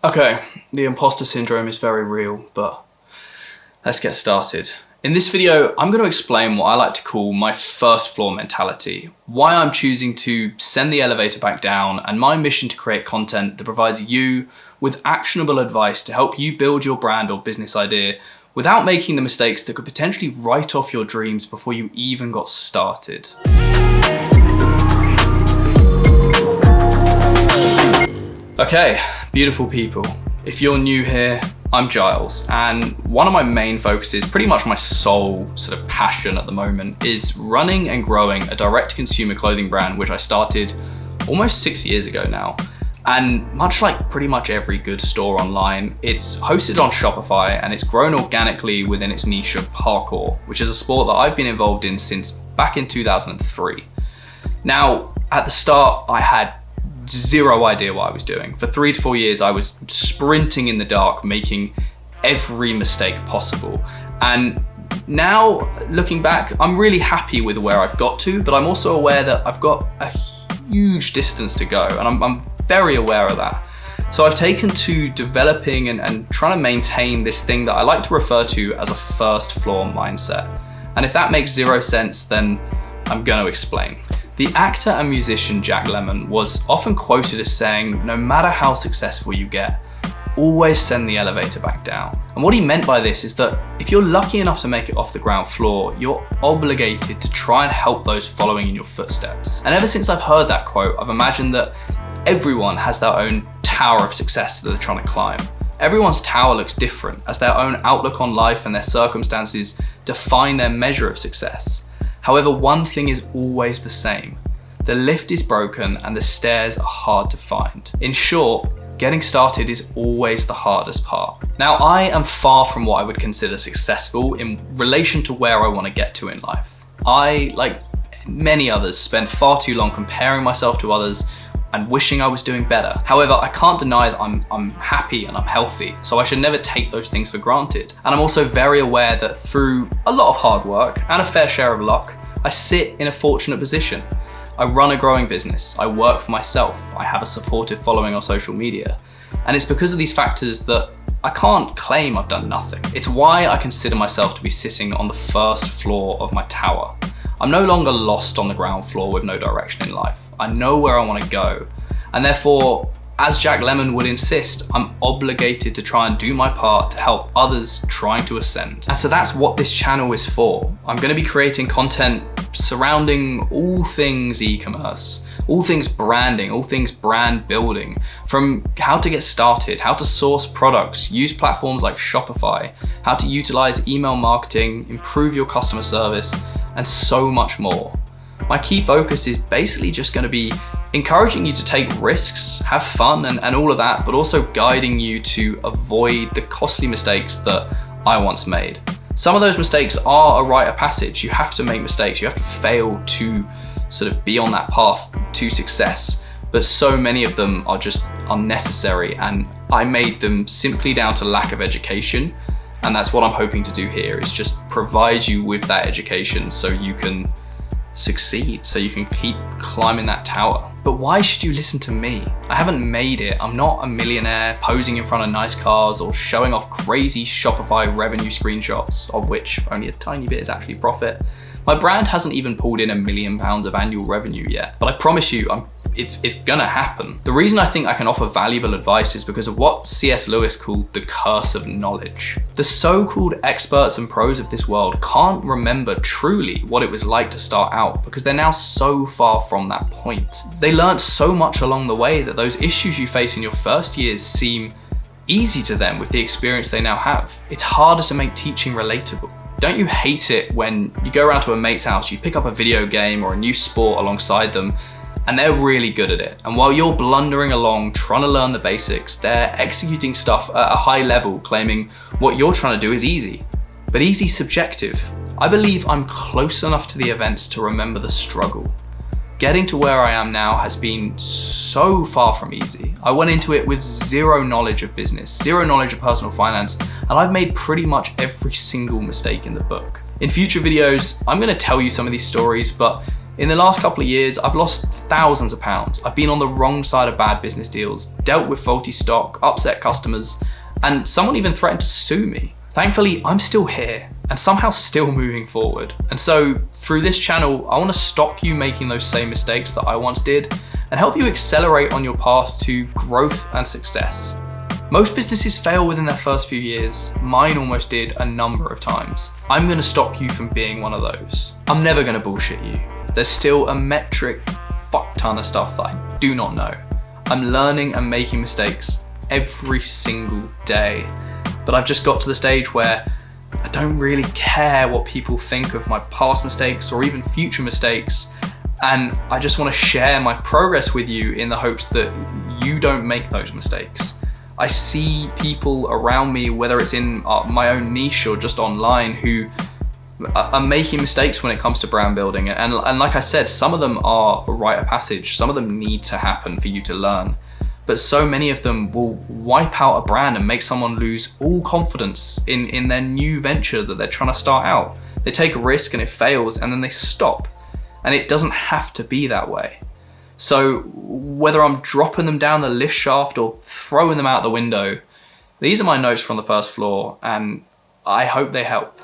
Okay, the imposter syndrome is very real, but let's get started. In this video, I'm going to explain what I like to call my first floor mentality, why I'm choosing to send the elevator back down, and my mission to create content that provides you with actionable advice to help you build your brand or business idea without making the mistakes that could potentially write off your dreams before you even got started. Okay, beautiful people. If you're new here, I'm Giles, and one of my main focuses, pretty much my sole sort of passion at the moment, is running and growing a direct-to-consumer clothing brand, which I started almost 6 years ago now. And much like pretty much every good store online, it's hosted on Shopify and it's grown organically within its niche of parkour, which is a sport that I've been involved in since back in 2003. Now, at the start, I had zero idea what I was doing. For 3 to 4 years, I was sprinting in the dark, making every mistake possible. And now, looking back, I'm really happy with where I've got to, but I'm also aware that I've got a huge distance to go, and I'm very aware of that. So I've taken to developing and trying to maintain this thing that I like to refer to as a first floor mindset. And if that makes zero sense, then I'm going to explain. The actor and musician Jack Lemmon was often quoted as saying, no matter how successful you get, always send the elevator back down. And what he meant by this is that if you're lucky enough to make it off the ground floor, you're obligated to try and help those following in your footsteps. And ever since I've heard that quote, I've imagined that everyone has their own tower of success that they're trying to climb. Everyone's tower looks different as their own outlook on life and their circumstances define their measure of success. However, one thing is always the same. The lift is broken and the stairs are hard to find. In short, getting started is always the hardest part. Now, I am far from what I would consider successful in relation to where I want to get to in life. I, like many others, spend far too long comparing myself to others and wishing I was doing better. However, I can't deny that I'm happy and I'm healthy, so I should never take those things for granted. And I'm also very aware that through a lot of hard work and a fair share of luck, I sit in a fortunate position. I run a growing business, I work for myself, I have a supportive following on social media. And it's because of these factors that I can't claim I've done nothing. It's why I consider myself to be sitting on the first floor of my tower. I'm no longer lost on the ground floor with no direction in life. I know where I want to go. And therefore, as Jack Lemmon would insist, I'm obligated to try and do my part to help others trying to ascend. And so that's what this channel is for. I'm going to be creating content surrounding all things e-commerce, all things branding, all things brand building, from how to get started, how to source products, use platforms like Shopify, how to utilize email marketing, improve your customer service, and so much more. My key focus is basically just going to be encouraging you to take risks, have fun and all of that, but also guiding you to avoid the costly mistakes that I once made. Some of those mistakes are a rite of passage. You have to make mistakes. You have to fail to sort of be on that path to success. But so many of them are just unnecessary, and I made them simply down to lack of education. And that's what I'm hoping to do here, is just provide you with that education so you can succeed, so you can keep climbing that tower. But why should you listen to me? I haven't made it. I'm not a millionaire posing in front of nice cars or showing off crazy Shopify revenue screenshots, of which only a tiny bit is actually profit. My brand hasn't even pulled in £1 million of annual revenue yet, but I promise you, it's gonna happen. The reason I think I can offer valuable advice is because of what C.S. Lewis called the curse of knowledge. The so-called experts and pros of this world can't remember truly what it was like to start out because they're now so far from that point. They learned so much along the way that those issues you face in your first years seem easy to them with the experience they now have. It's harder to make teaching relatable. Don't you hate it when you go around to a mate's house, you pick up a video game or a new sport alongside them, and they're really good at it. And while you're blundering along, trying to learn the basics, they're executing stuff at a high level, claiming what you're trying to do is easy. But easy's subjective. I believe I'm close enough to the events to remember the struggle. Getting to where I am now has been so far from easy. I went into it with zero knowledge of business, zero knowledge of personal finance, and I've made pretty much every single mistake in the book. In future videos, I'm going to tell you some of these stories, but In the last couple of years, I've lost thousands of pounds. I've been on the wrong side of bad business deals, dealt with faulty stock, upset customers, and someone even threatened to sue me. Thankfully, I'm still here and somehow still moving forward. And so through this channel, I want to stop you making those same mistakes that I once did and help you accelerate on your path to growth and success. Most businesses fail within their first few years. Mine almost did a number of times. I'm going to stop you from being one of those. I'm never going to bullshit you. There's still a metric fuck ton of stuff that I do not know. I'm learning and making mistakes every single day. But I've just got to the stage where I don't really care what people think of my past mistakes or even future mistakes. And I just want to share my progress with you in the hopes that you don't make those mistakes. I see people around me, whether it's in my own niche or just online, who are making mistakes when it comes to brand building. And like I said, some of them are a rite of passage. Some of them need to happen for you to learn. But so many of them will wipe out a brand and make someone lose all confidence in their new venture that they're trying to start out. They take a risk and it fails and then they stop. And it doesn't have to be that way. So whether I'm dropping them down the lift shaft or throwing them out the window, these are my notes from the first floor and I hope they help.